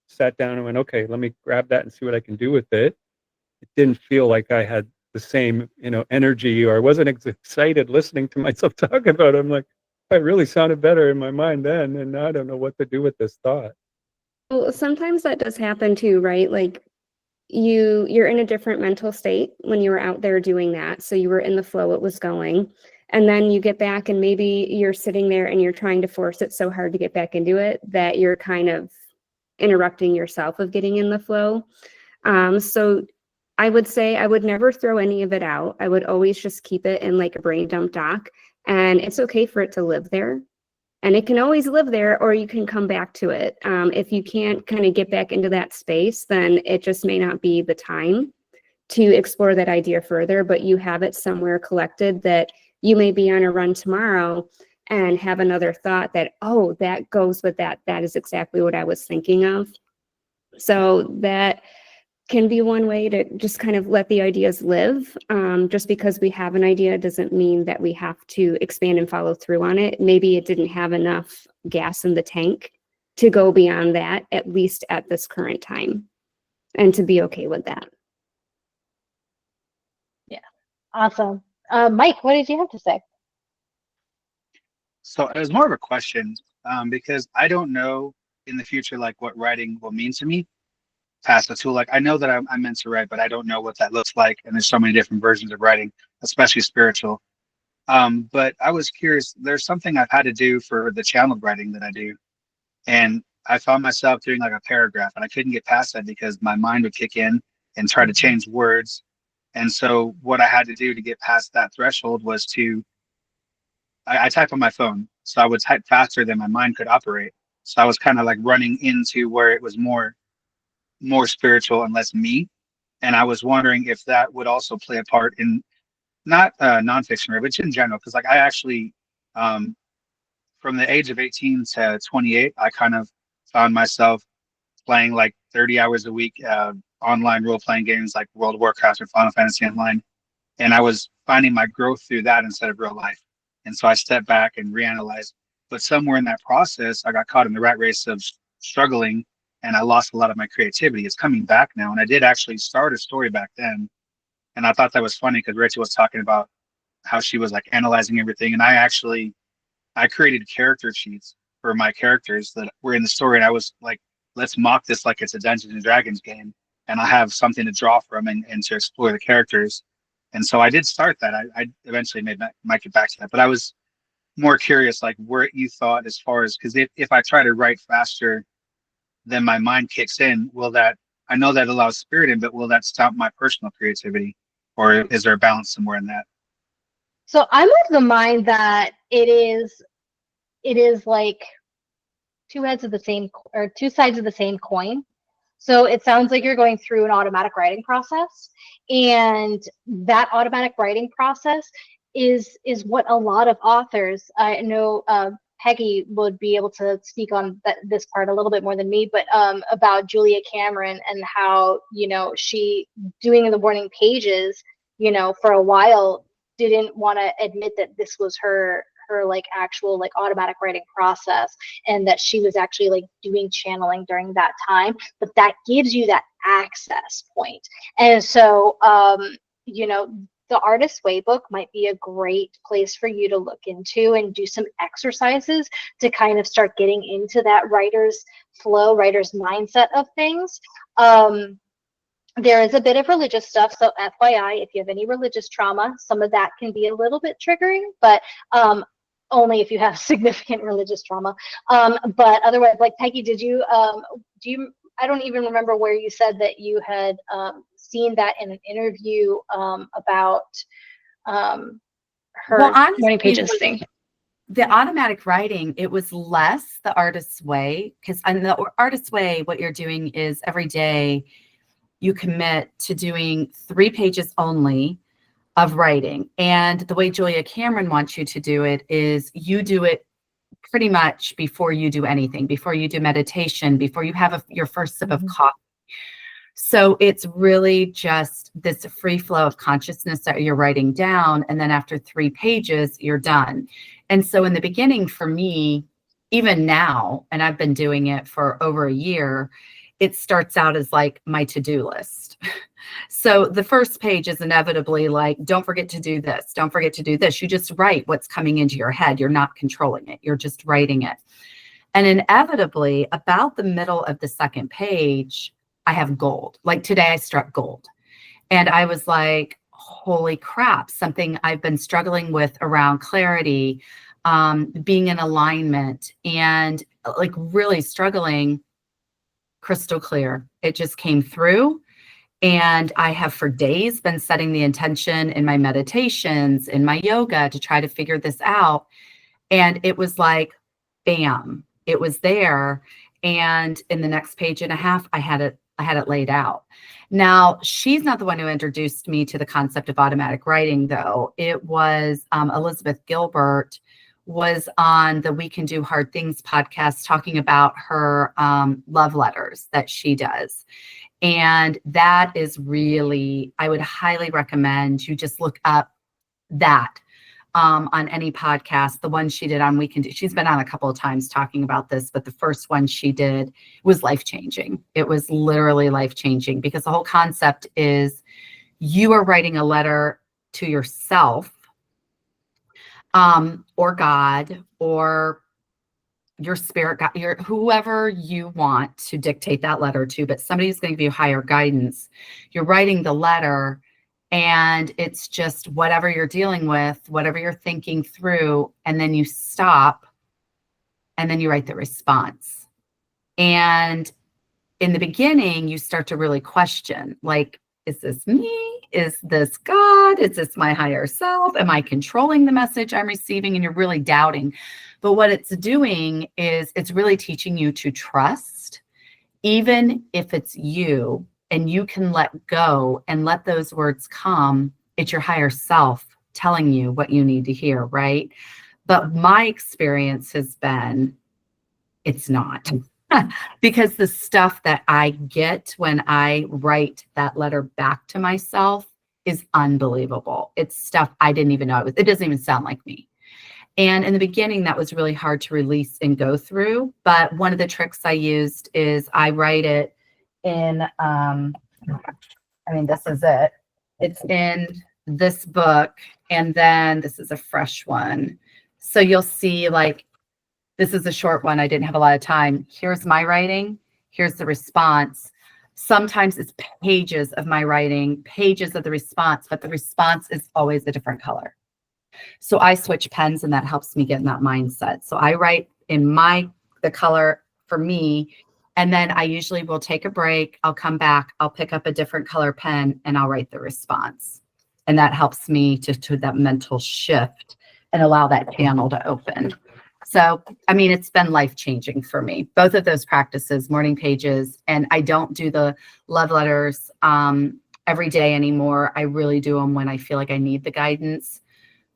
sat down and went, okay, let me grab that and see what I can do with it. It didn't feel like I had the same, energy, or I wasn't excited listening to myself talk about it. I'm like, I really sounded better in my mind then, and now I don't know what to do with this thought. Well, sometimes that does happen too, right? Like you're in a different mental state when you were out there doing that. So you were in the flow, it was going. And then you get back and maybe you're sitting there and you're trying to force it so hard to get back into it that you're kind of interrupting yourself of getting in the flow. So I would say I would never throw any of it out. I would always just keep it in like a brain dump doc, and it's okay for it to live there. And it can always live there, or you can come back to it. If you can't kind of get back into that space, then it just may not be the time to explore that idea further, but you have it somewhere collected that you may be on a run tomorrow and have another thought that, oh, that goes with that. That is exactly what I was thinking of. So that can be one way to just kind of let the ideas live. Just because we have an idea doesn't mean that we have to expand and follow through on it. Maybe it didn't have enough gas in the tank to go beyond that, at least at this current time, and to be okay with that. Yeah, awesome. Mike, what did you have to say? So it was more of a question, because I don't know in the future like what writing will mean to me past the tool. Like I know that I'm meant to write, but I don't know what that looks like. And there's so many different versions of writing, especially spiritual. But I was curious. There's something I've had to do for the channeled writing that I do, and I found myself doing like a paragraph, and I couldn't get past that because my mind would kick in and try to change words. And so what I had to do to get past that threshold was I type on my phone, so I would type faster than my mind could operate. So I was kind of like running into where it was more spiritual and less me. And I was wondering if that would also play a part in not nonfiction, but in general, because like I actually, um, from the age of 18 to 28, I kind of found myself playing like 30 hours a week, online role playing games like World of Warcraft or Final Fantasy Online. And I was finding my growth through that instead of real life. And so I stepped back and reanalyzed. But somewhere in that process, I got caught in the rat race of struggling, and I lost a lot of my creativity. It's coming back now. And I did actually start a story back then. And I thought that was funny because Rachel was talking about how she was like analyzing everything. And I created character sheets for my characters that were in the story. And I was like, let's mock this like it's a Dungeons and Dragons game. And I have something to draw from and to explore the characters. And so I did start that. I eventually might get back to that. But I was more curious, like where you thought as far as, because if I try to write faster than my mind kicks in, I know that allows spirit in, but will that stop my personal creativity? Or is there a balance somewhere in that? So I'm of the mind that it is like two sides of the same coin. So it sounds like you're going through an automatic writing process, and that automatic writing process is what a lot of authors, I know Peggy would be able to speak on this part a little bit more than me, but about Julia Cameron and how, she doing the morning pages, for a while didn't want to admit that this was her like actual like automatic writing process, and that she was actually like doing channeling during that time, but that gives you that access point. And so the Artist's Way book might be a great place for you to look into and do some exercises to kind of start getting into that writer's flow, writer's mindset of things. There is a bit of religious stuff, so FYI, if you have any religious trauma, some of that can be a little bit triggering, but only if you have significant religious trauma. But otherwise, like Peggy, do you, I don't even remember where you said that you had seen that in an interview about her morning pages thing. The automatic writing, it was less the Artist's Way, because in the Artist's Way, what you're doing is every day you commit to doing 3 pages only of writing. And the way Julia Cameron wants you to do it is you do it pretty much before you do anything, before you do meditation, before you have your first sip of coffee. So it's really just this free flow of consciousness that you're writing down. And then after 3 pages, you're done. And so in the beginning for me, even now, and I've been doing it for over a year, it starts out as like my to-do list. So the first page is inevitably like, don't forget to do this. Don't forget to do this. You just write what's coming into your head. You're not controlling it. You're just writing it. And inevitably, about the middle of the second page, I have gold. Like today, I struck gold. And I was like, holy crap, something I've been struggling with around clarity, being in alignment, and like really struggling, crystal clear. It just came through. And I have for days been setting the intention in my meditations, in my yoga, to try to figure this out. And it was like, bam, it was there. And in the next page and a half, I had it laid out. Now, she's not the one who introduced me to the concept of automatic writing, though. It was Elizabeth Gilbert was on the We Can Do Hard Things podcast talking about her love letters that she does. And that is really, I would highly recommend you just look up that on any podcast. The one she did on We Can Do, she's been on a couple of times talking about this, but the first one she did was life-changing. It was literally life-changing, because the whole concept is you are writing a letter to yourself or God, or your spirit guide, your whoever you want to dictate that letter to, but somebody's going to give you higher guidance. You're writing the letter, and it's just whatever you're dealing with, whatever you're thinking through, and then you stop, and then you write the response. And in the beginning, you start to really question, like, is this me? Is this God? Is this my higher self? Am I controlling the message I'm receiving? And you're really doubting. But what it's doing is it's really teaching you to trust, even if it's you, and you can let go and let those words come. It's your higher self telling you what you need to hear, right? But my experience has been, it's not. Because the stuff that I get when I write that letter back to myself is unbelievable. It's stuff I didn't even know it was. It doesn't even sound like me. And in the beginning, that was really hard to release and go through. But one of the tricks I used is I write it in, this is it. It's in this book. And then this is a fresh one. So you'll see, like, this is a short one. I didn't have a lot of time. Here's my writing. Here's the response. Sometimes it's pages of my writing, pages of the response, but the response is always a different color. So I switch pens, and that helps me get in that mindset. So I write in the color for me, and then I usually will take a break. I'll come back. I'll pick up a different color pen, and I'll write the response. And that helps me to that mental shift and allow that channel to open. So, it's been life-changing for me. Both of those practices, morning pages, and I don't do the love letters every day anymore. I really do them when I feel like I need the guidance.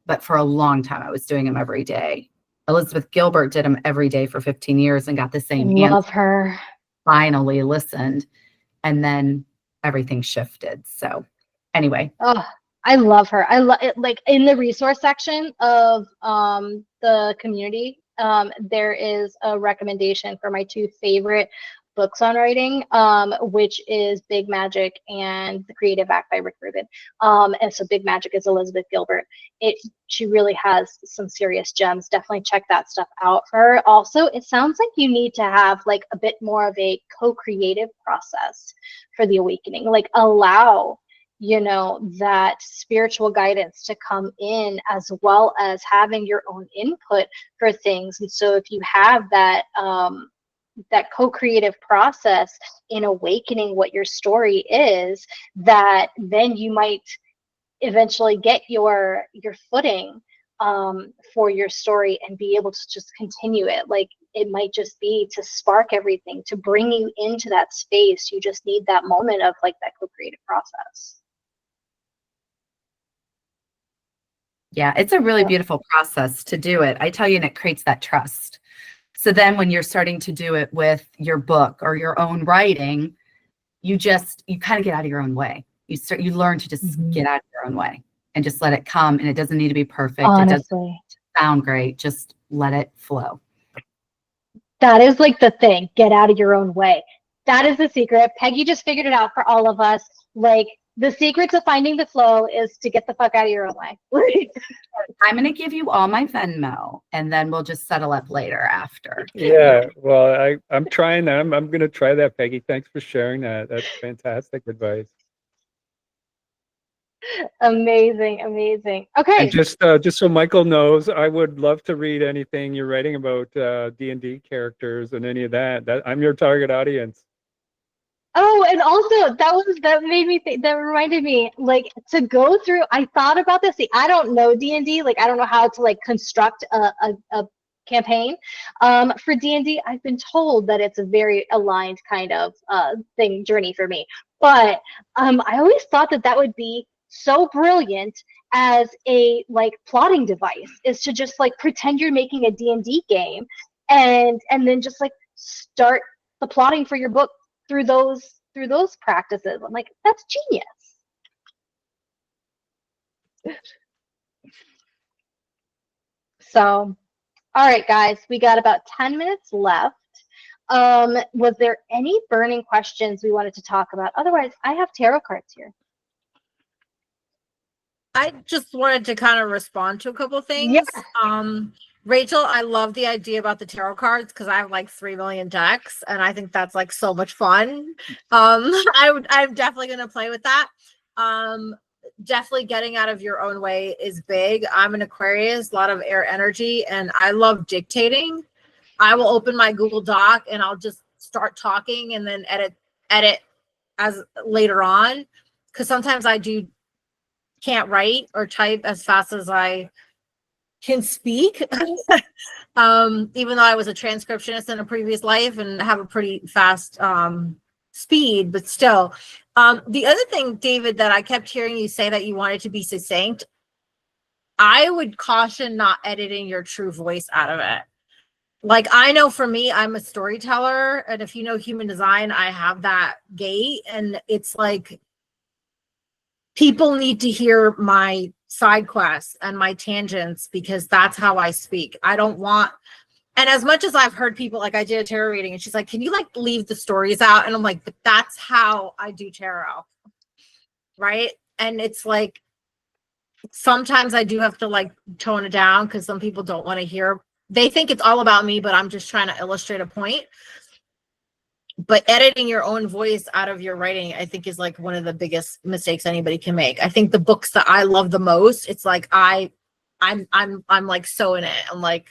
But for a long time, I was doing them every day. Elizabeth Gilbert did them every day for 15 years and got the same answer. Love her. Finally listened, and then everything shifted. So anyway. Oh, I love her. I love it. Like, in the resource section of the community, there is a recommendation for my two favorite books on writing, which is Big Magic and The Creative Act by Rick Rubin. And so Big Magic is Elizabeth Gilbert. She really has some serious gems. Definitely check that stuff out for her. Also, it sounds like you need to have like a bit more of a co-creative process for the awakening. Like, allow that spiritual guidance to come in, as well as having your own input for things. And so if you have that that co-creative process in awakening what your story is, that then you might eventually get your footing for your story and be able to just continue it. Like, it might just be to spark everything, to bring you into that space. You just need that moment of like that co-creative process. Yeah, it's a really beautiful process to do it. I tell you, and it creates that trust. So then when you're starting to do it with your book or your own writing, you kind of get out of your own way. You learn to just get out of your own way and just let it come. And it doesn't need to be perfect. Honestly. It doesn't sound great. Just let it flow. That is like the thing. Get out of your own way. That is the secret. Peggy just figured it out for all of us. Like, the secret to finding the flow is to get the fuck out of your own way. I'm going to give you all my Venmo, and then we'll just settle up later after. Yeah, well, I'm trying that. I'm going to try that, Peggy. Thanks for sharing that. That's fantastic advice. Amazing. Okay. And just so Michael knows, I would love to read anything you're writing about D&D characters and any of that. I'm your target audience. Oh, and also that made me think, that reminded me, like, to go through, I thought about this. See, I don't know D&D, like, I don't know how to like construct a campaign for D&D. I've been told that it's a very aligned kind of journey for me. But I always thought that would be so brilliant as a like plotting device, is to just like pretend you're making a D&D game and then just like start the plotting for your book through those practices. I'm like, that's genius. So, all right, guys, we got about 10 minutes left. Was there any burning questions we wanted to talk about? Otherwise, I have tarot cards here. I just wanted to kind of respond to a couple things. Yeah. Rachel, I love the idea about the tarot cards because I have like 3 million decks, and I think that's like so much fun. I'm definitely gonna play with that. Definitely getting out of your own way is big. I'm an Aquarius, a lot of air energy, and I love dictating. I will open my Google Doc and I'll just start talking and then edit as later on, because sometimes I can't write or type as fast as I can speak. Even though I was a transcriptionist in a previous life and have a pretty fast speed, but still. The other thing, David, that I kept hearing you say that you wanted to be succinct, I would caution not editing your true voice out of it. Like, I know for me, I'm a storyteller, and if you know human design, I have that gate, and it's like people need to hear my side quests and my tangents because that's how I speak. I don't want, and as much as I've heard people, like I did a tarot reading and she's like, can you like leave the stories out? And I'm like, but that's how I do tarot. Right. And it's like, sometimes I do have to like tone it down because some people don't want to hear, they think it's all about me, but I'm just trying to illustrate a point. But editing your own voice out of your writing, I think, is like one of the biggest mistakes anybody can make. I think the books that I love the most, it's like I'm like so in it. I'm like,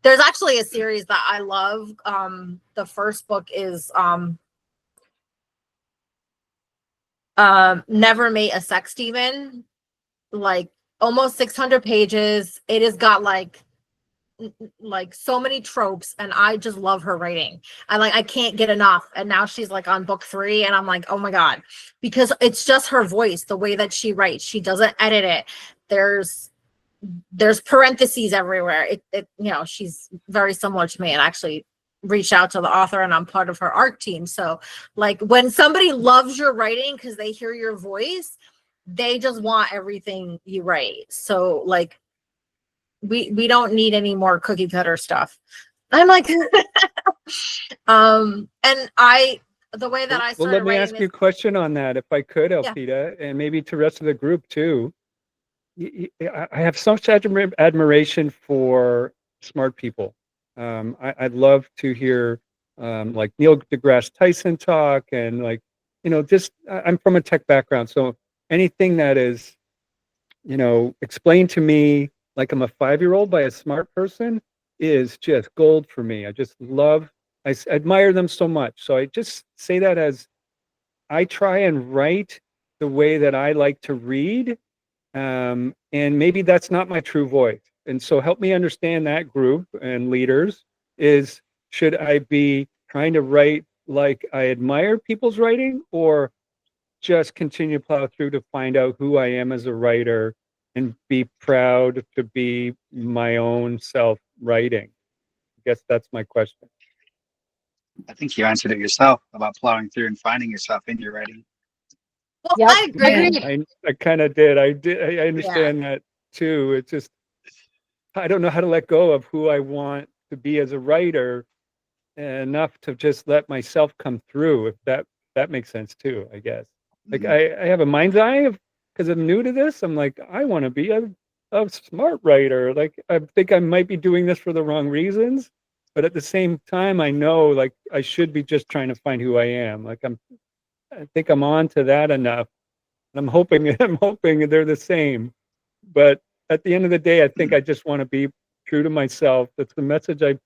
there's actually a series that I love. The first book is Never Mate a Sex Demon, like almost 600 pages. It has got like so many tropes, and I just love her writing. I can't get enough. And now she's like on book 3 and I'm like, oh my God, because it's just her voice, the way that she writes. She doesn't edit it. There's parentheses everywhere. It you know, she's very similar to me, and actually reached out to the author, and I'm part of her art team. So like when somebody loves your writing because they hear your voice, they just want everything you write. So like we don't need any more cookie cutter stuff. I'm like, and the way that I started well, let me ask writing you a question on that, if I could, Elpida, and maybe to the rest of the group too. I have such admiration for smart people. I'd love to hear like Neil deGrasse Tyson talk, and like, you know, just I'm from a tech background, so anything that is, you know, explained to me like I'm a 5-year-old by a smart person is just gold for me. I just love, I admire them so much. So I just say that as I try and write the way that I like to read. And maybe that's not my true voice. And so help me understand that group and leaders is, should I be trying to write like I admire people's writing, or just continue to plow through to find out who I am as a writer and be proud to be my own self writing? I guess that's my question. I think you answered it yourself about plowing through and finding yourself in your writing. Well, Yep. I agree. I kind of did. I understand that too. It's just, I don't know how to let go of who I want to be as a writer enough to just let myself come through, if that makes sense too, I guess. Like I have a mind's eye of, because I'm new to this, I'm like, I want to be a smart writer. Like I think I might be doing this for the wrong reasons, but at the same time, I know like I should be just trying to find who I am. Like I think I'm on to that enough. And I'm hoping they're the same. But at the end of the day, I think I just want to be true to myself. That's the message I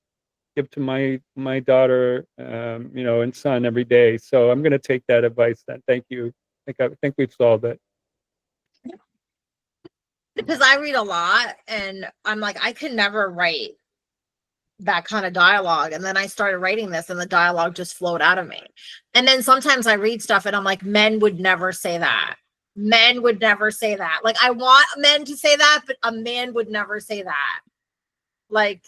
give to my daughter, you know, and son every day. So I'm going to take that advice then. Thank you. I think we've solved it. Because I read a lot, and I'm like, I could never write that kind of dialogue. And then I started writing this, and the dialogue just flowed out of me. And then sometimes I read stuff and I'm like, men would never say that. Men would never say that. Like, I want men to say that, but a man would never say that. Like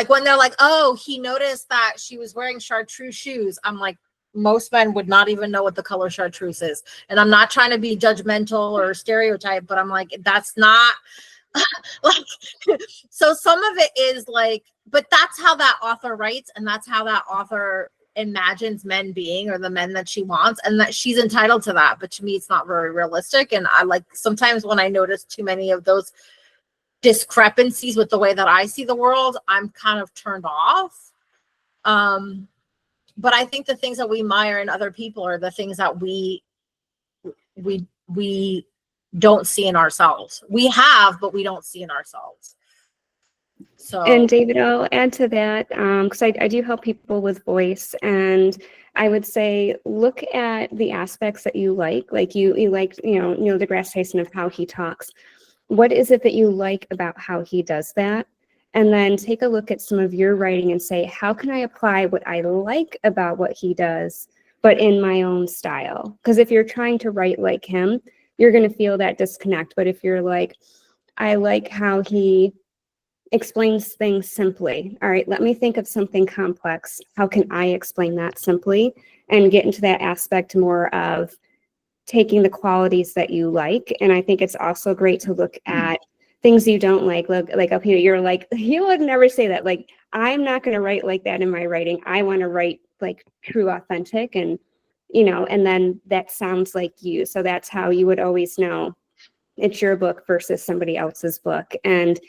when they're like, oh, he noticed that she was wearing chartreuse shoes. I'm like, most men would not even know what the color chartreuse is. And I'm not trying to be judgmental or stereotype, but I'm like, that's not like, so some of it is like, but that's how that author writes, and that's how that author imagines men being, or the men that she wants, and that she's entitled to that. But to me, it's not very realistic. And I like, sometimes when I notice too many of those discrepancies with the way that I see the world, I'm kind of turned off. But I think the things that we admire in other people are the things that we don't see in ourselves. We have, but we don't see in ourselves. So, And David, I'll add to that because I do help people with voice, and I would say look at the aspects that you like you like, Neil deGrasse Tyson, of how he talks. What is it that you like about how he does that? And then take a look at some of your writing and say, how can I apply what I like about what he does, but in my own style? Because if you're trying to write like him, you're going to feel that disconnect. But if you're like, I like how he explains things simply. All right, let me think of something complex. How can I explain that simply? And get into that aspect more of taking the qualities that you like. And I think it's also great to look at things you don't like. Look, like up here, you're like, you would never say that. Like, I'm not going to write like that in my writing. I want to write like true, authentic, and and then that sounds like you. So that's how you would always know it's your book versus somebody else's book. And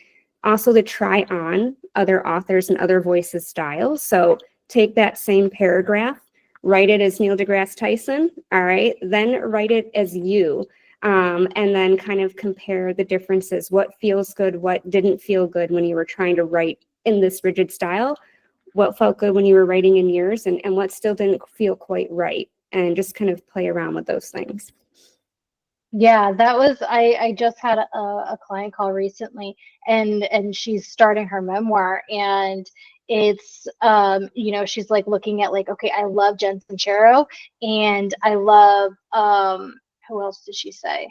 also to try on other authors and other voices' styles. So take that same paragraph, write it as Neil deGrasse Tyson, all right, then write it as you, and then kind of compare the differences. What feels good, what didn't feel good when you were trying to write in this rigid style, what felt good when you were writing in yours, and what still didn't feel quite right, and just kind of play around with those things. Yeah, that was, I just had a client call recently, and she's starting her memoir, and it's she's like looking at like, okay, I love Jen Sincero, and I love who else did she say?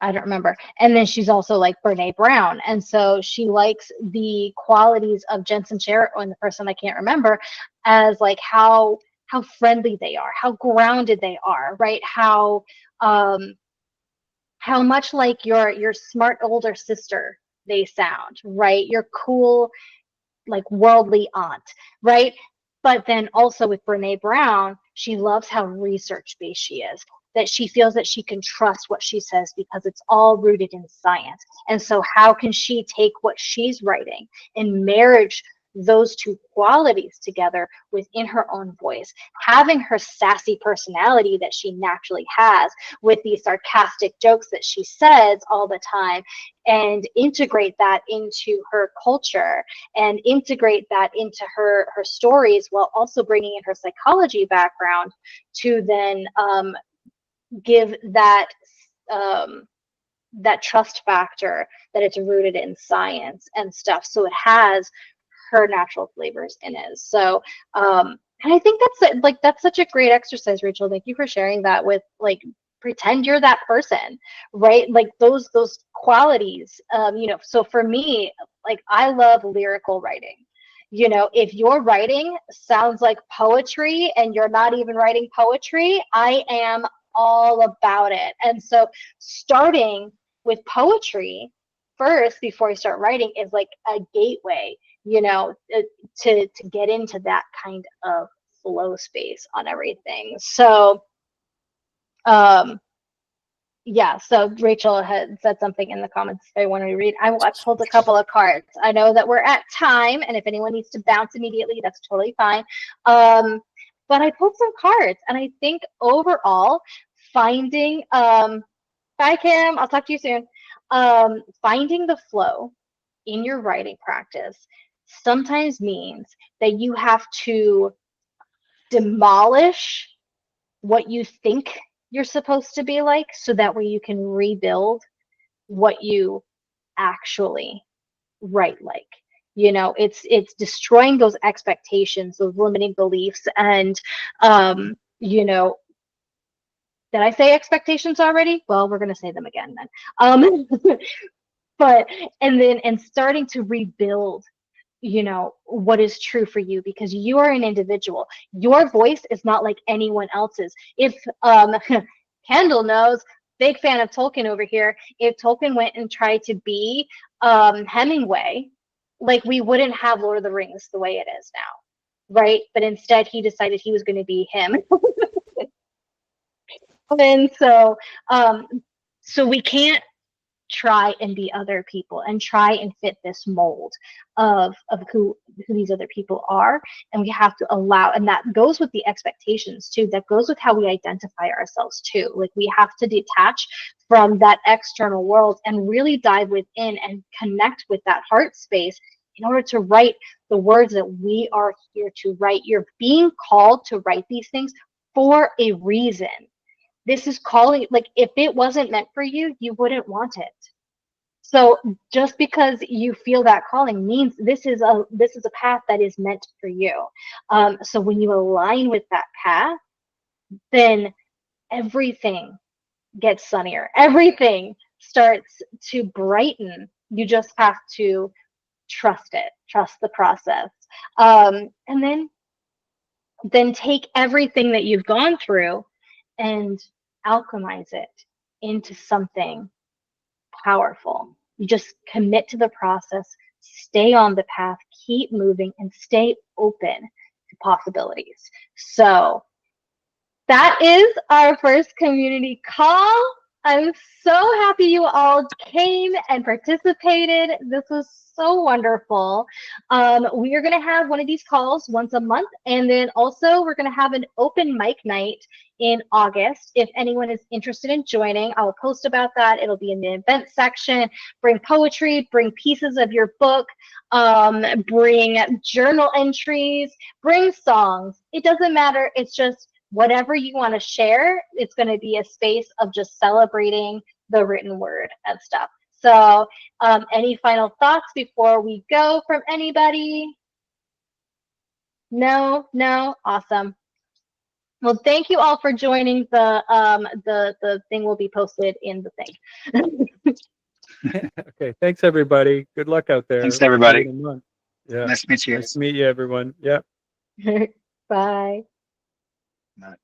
I don't remember. And then she's also like Brene Brown, and so she likes the qualities of Jen Sincero and the person I can't remember, as like how friendly they are, how grounded they are, right? How much like your smart older sister they sound, right? Your cool, like worldly aunt, right? But then also with Brene Brown, she loves how research-based she is, that she feels that she can trust what she says because it's all rooted in science. And so how can she take what she's writing and marriage those two qualities together within her own voice, having her sassy personality that she naturally has with these sarcastic jokes that she says all the time, and integrate that into her culture and integrate that into her stories, while also bringing in her psychology background to then give that that trust factor that it's rooted in science and stuff. So it has her natural flavors in it. So and I think that's such a great exercise, Rachel. Thank you for sharing that with like, pretend you're that person, right? Like those qualities. So for me, like, I love lyrical writing. If your writing sounds like poetry and you're not even writing poetry, I am all about it. And so starting with poetry first before you start writing is like a gateway, to get into that kind of flow space on everything. So yeah, so Rachel had said something in the comments I wanted to read. I pulled a couple of cards. I know that we're at time, and if anyone needs to bounce immediately, that's totally fine. But I pulled some cards, and I think overall, finding bye Kim, I'll talk to you soon. Finding the flow in your writing practice sometimes means that you have to demolish what you think you're supposed to be like, so that way you can rebuild what you actually write like. It's destroying those expectations, those limiting beliefs, and did I say expectations already? Well, we're gonna say them again then. And starting to rebuild what is true for you, because you are an individual. Your voice is not like anyone else's. If Kendall knows, big fan of Tolkien over here, if Tolkien went and tried to be Hemingway, like, we wouldn't have Lord of the Rings the way it is now. right? But instead he decided he was going to be him. And so we can't try and be other people and try and fit this mold of who these other people are. And we have to allow, and that goes with the expectations too. That goes with how we identify ourselves too. Like we have to detach from that external world and really dive within and connect with that heart space in order to write the words that we are here to write. You're being called to write these things for a reason. This is calling, like if it wasn't meant for you, you wouldn't want it. So just because you feel that calling means this is a path that is meant for you. So when you align with that path, then everything gets sunnier. Everything starts to brighten. You just have to trust it, trust the process, and then take everything that you've gone through and alchemize it into something powerful. You just commit to the process, stay on the path, keep moving, and stay open to possibilities. So that is our first community call. I'm so happy you all came and participated. This was so wonderful. We are going to have one of these calls once a month, and then also we're going to have an open mic night in August. If anyone is interested in joining, I'll post about that. It'll be in the event section. Bring poetry, bring pieces of your book, bring journal entries, bring songs. It doesn't matter. It's just whatever you want to share. It's going to be a space of just celebrating the written word and stuff. So any final thoughts before we go from anybody? No? Awesome. Well, thank you all for joining. The thing will be posted in the thing. Okay, thanks everybody. Good luck out there. Thanks, everybody. See you in a month. Yeah. Nice to meet you. Nice to meet you, everyone. Yeah. Bye. Bye.